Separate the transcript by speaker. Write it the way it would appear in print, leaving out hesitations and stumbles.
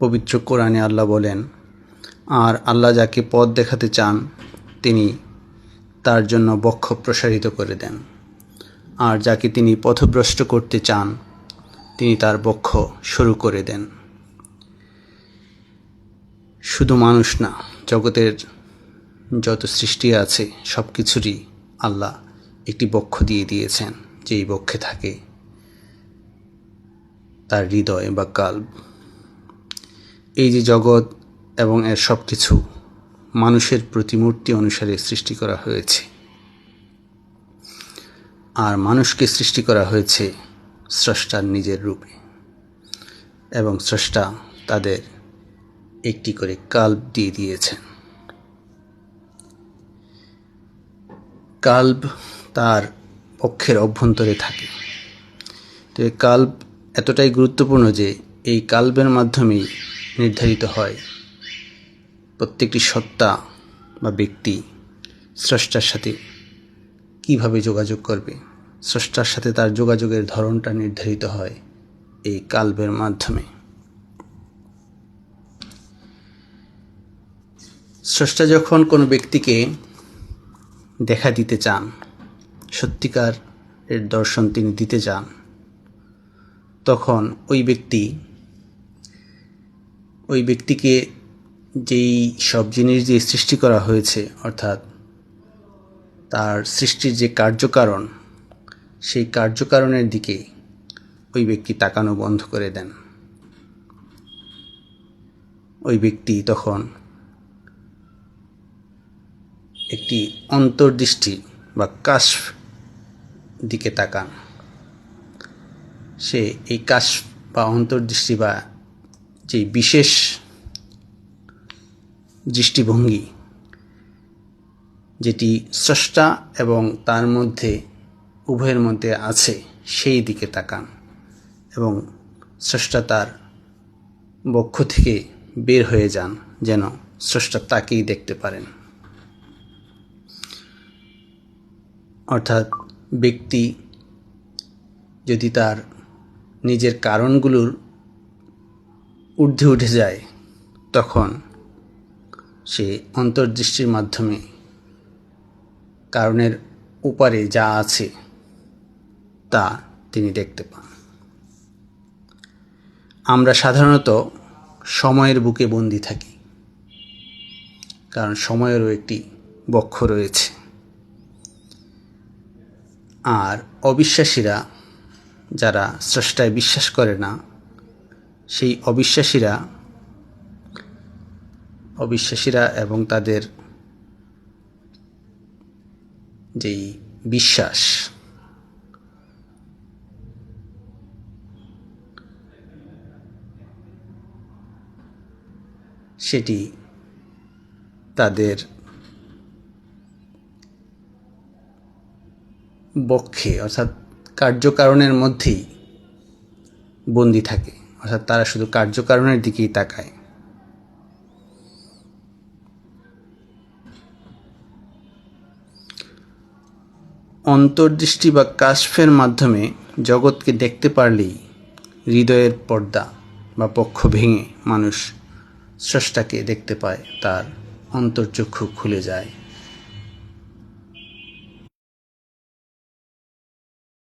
Speaker 1: পবিত্র কোরআনে আল্লাহ বলেন, আর আল্লাহ যাকে পথ দেখাতে চান তিনি তার জন্য বক্ষ প্রসারিত করে দেন, আর যাকে তিনি পথভ্রষ্ট করতে চান তিনি তার বক্ষ সরু করে দেন। শুধু মানুষ না, জগতের যত সৃষ্টি আছে সব কিছুরই আল্লাহ একটি বক্ষ দিয়ে দিয়েছেন, যেই বক্ষে থাকে তার হৃদয় বা কাল্ব। এই যে জগৎ এবং এর সব কিছু মানুষের প্রতিমূর্তি অনুসারে সৃষ্টি করা হয়েছে, আর মানুষকে সৃষ্টি করা হয়েছে স্রষ্টার নিজের রূপে, এবং স্রষ্টা তাদের একটি করে কাল্ব দিয়ে দিয়েছেন। কাল্ব তার বক্ষের অভ্যন্তরে থাকে। তো এই কাল্ব এতটাই গুরুত্বপূর্ণ যে এই কাল্বের মাধ্যমেই নির্ধারিত হয় প্রত্যেকটি সত্তা বা ব্যক্তি স্রষ্টার সাথে কীভাবে যোগাযোগ করবে। স্রষ্টার সাথে তার যোগাযোগের ধরনটা নির্ধারিত হয় এই কাল্বের মাধ্যমে। স্রষ্টা যখন কোনো ব্যক্তিকে দেখা দিতে চান, সত্যিকার এর দর্শন তিনি দিতে চান, তখন ওই ব্যক্তিকে যেই সব জিনিস দিয়ে সৃষ্টি করা হয়েছে, অর্থাৎ তার সৃষ্টির যে কার্যকারণ, সেই কার্যকারণের দিকে ওই ব্যক্তি তাকানো বন্ধ করে দেন। ওই ব্যক্তি তখন একটি অন্তর্দৃষ্টি বা কাশফ দিকে তাকান। সে এই কাশফ বা অন্তর্দৃষ্টি বা যেই বিশেষ দৃষ্টিভঙ্গি, যেটি স্রষ্টা এবং তার মধ্যে উভয়ের মধ্যে আছে, সেই দিকে তাকান, এবং স্রষ্টা তার বক্ষ থেকে বের হয়ে যান, যেন স্রষ্টা তাকেই দেখতে পারেন। অর্থাৎ ব্যক্তি যদি তার নিজের কারণগুলোর ঊর্ধ্বে উঠে যায়, তখন সে অন্তর্দৃষ্টির মাধ্যমে কারণের উপরে যা আছে তা তিনি দেখতে পান। আমরা সাধারণত সময়ের বুকে বন্দী থাকি, কারণ সময়েরও একটি বক্ষ রয়েছে। আর অবিশ্বাসীরা, যারা স্রষ্টায় বিশ্বাস করে না, সেই অবিশ্বাসীরা এবং তাদের যেই বিশ্বাস, সেটি তাদের বক্ষে, অর্থাৎ কার্যকারণের মধ্যেই বন্দী থাকে, অর্থাৎ তারা শুধু কার্যকারণের দিকেই তাকায়। অন্তর্দৃষ্টি বা কাশফের মাধ্যমে জগৎকে দেখতে পারলেই হৃদয়ের পর্দা বা বক্ষ ভেঙে মানুষ স্রষ্টাকে দেখতে পায়, তার অন্তর্চক্ষু খুলে যায়।